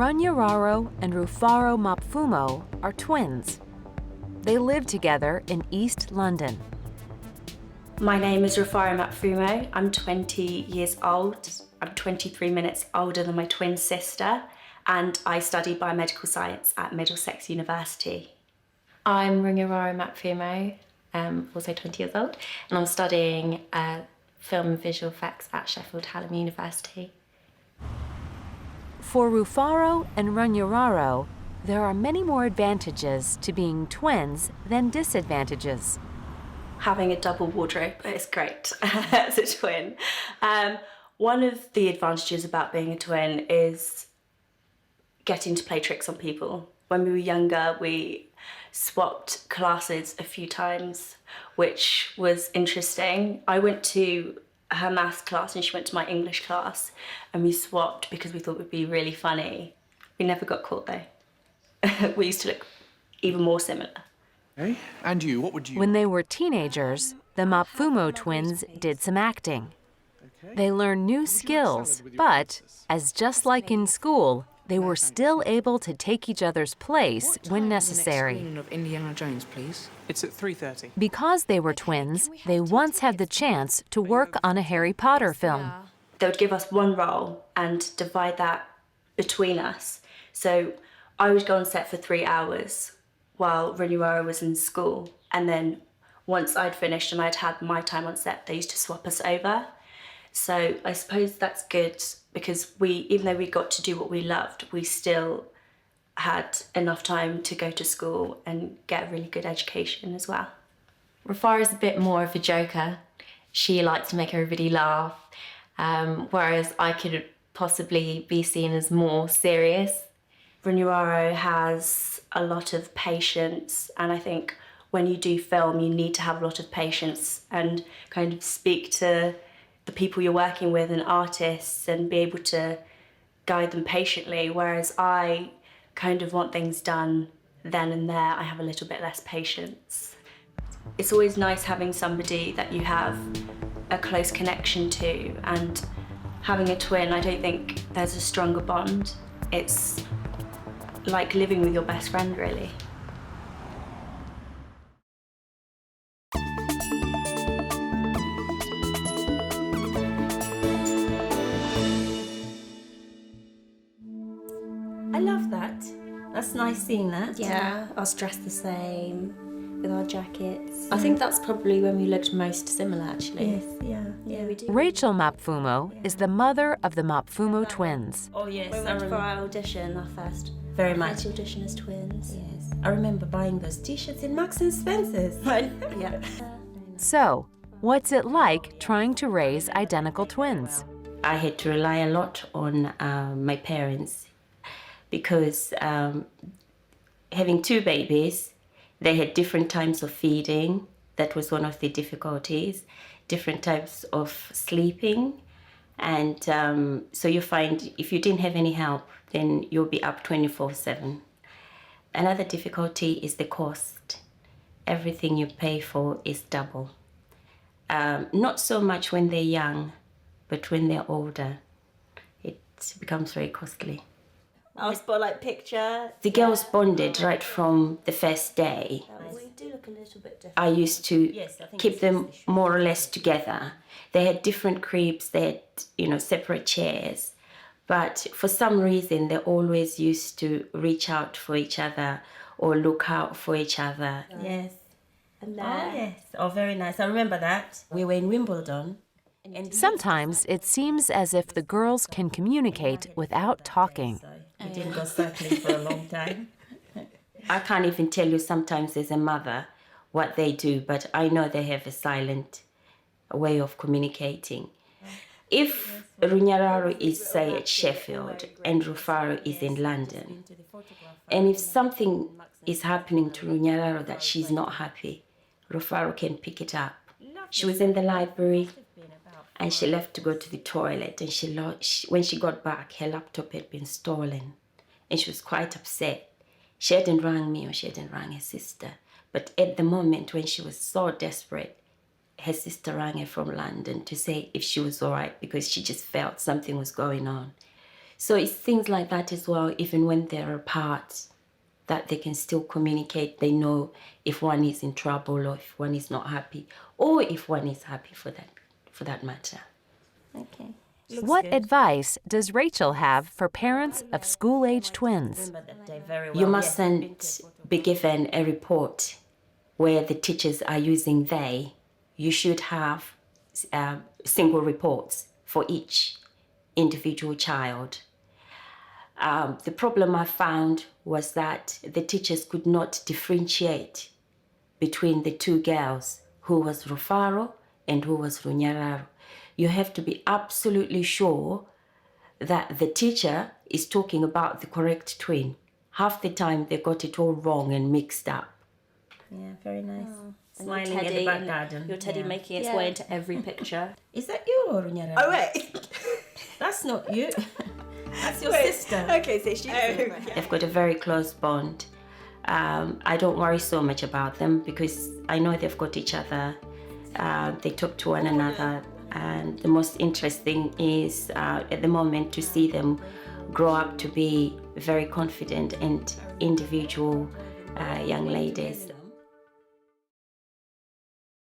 Runyararo and Rufaro Mapfumo are twins. They live together in East London. My name is Rufaro Mapfumo. I'm 20 years old. I'm 23 minutes older than my twin sister, and I study biomedical science at Middlesex University. I'm Runyararo Mapfumo, also 20 years old, and I'm studying film and visual effects at Sheffield Hallam University. For Rufaro and Runyararo, there are many more advantages to being twins than disadvantages. Having a double wardrobe is great as a twin. One of the advantages about being a twin is getting to play tricks on people. When we were younger, we swapped classes a few times, which was interesting. I went to her maths class and she went to my English class, and we swapped because we thought it would be really funny. We never got caught though. We used to look even more similar. Hey, and you, what would you... When they were teenagers, the Mapfumo twins did some acting. They learned new skills, but, as just like in school, they were still able to take each other's place when necessary. Of Indiana Jones, please. It's at 3:30. Because they were twins, they once had the chance to work on a Harry Potter film. They would give us one role and divide that between us. So I would go on set for 3 hours while Runyararo was in school, and then once I'd finished and I'd had my time on set, they used to swap us over. So I suppose that's good because even though we got to do what we loved, we still had enough time to go to school and get a really good education as well. Rufaro's a bit more of a joker. She likes to make everybody laugh, whereas I could possibly be seen as more serious. Runyararo has a lot of patience, and I think when you do film, you need to have a lot of patience and kind of speak to the people you're working with and artists and be able to guide them patiently, whereas I kind of want things done then and there. I have a little bit less patience. It's always nice having somebody that you have a close connection to, and having a twin, I don't think there's a stronger bond. It's like living with your best friend, really. I love that. That's nice seeing that. Yeah. Us dressed the same, with our jackets. I think that's probably when we looked most similar, actually. Yes, yeah, we do. Rachel Mapfumo is the mother of the Mapfumo twins. Oh yes, We I went for remember. our audition, our first Very much. audition as twins. Yes, I remember buying those T-shirts in Marks and Spencer's. Yeah. So, what's it like trying to raise identical twins? I had to rely a lot on my parents because having two babies, they had different times of feeding. That was one of the difficulties, different types of sleeping. And so you find if you didn't have any help, then you'll be up 24/7. Another difficulty is the cost. Everything you pay for is double. Not so much when they're young, but when they're older, it becomes very costly. Our spotlight picture. The girls bonded right from the first day. We do look a little bit different. I used to Yes, I think keep it's them this issue. more or less together. They had different cribs, they had, separate chairs. But for some reason, they always used to reach out for each other or look out for each other. Yes. And Oh yes. Oh, very nice. I remember that. We were in Wimbledon. And Sometimes it seems as if the girls can communicate without talking. So we didn't go cycling for a long time. I can't even tell you sometimes as a mother what they do, but I know they have a silent way of communicating. If Runyararo is, say, at Sheffield and Rufaro is in London, and if something is happening to Runyararo that she's not happy, Rufaro can pick it up. She was in the library and she left to go to the toilet, and when she got back, her laptop had been stolen and she was quite upset. She hadn't rang me or she hadn't rang her sister, but at the moment when she was so desperate, her sister rang her from London to say if she was all right because she just felt something was going on. So it's things like that as well, even when they're apart, that they can still communicate. They know if one is in trouble or if one is not happy, or if one is happy for that matter. Okay. What advice does Rachel have for parents of school-age twins? Remember that day very well. You mustn't be given a report where the teachers are using they. You should have single reports for each individual child. The problem I found was that the teachers could not differentiate between the two girls, who was Rufaro and who was Runyararo. You have to be absolutely sure that the teacher is talking about the correct twin. Half the time they got it all wrong and mixed up. Yeah, very nice. And Smiling your at the teddy, back garden. your teddy Yeah. making its Yeah. way into every picture. Is that you or Runyara? Oh wait. That's not you. That's your sister. Okay, so she's They've got a very close bond. I don't worry so much about them because I know they've got each other. They talk to one another. And the most interesting is at the moment to see them grow up to be very confident and individual young ladies.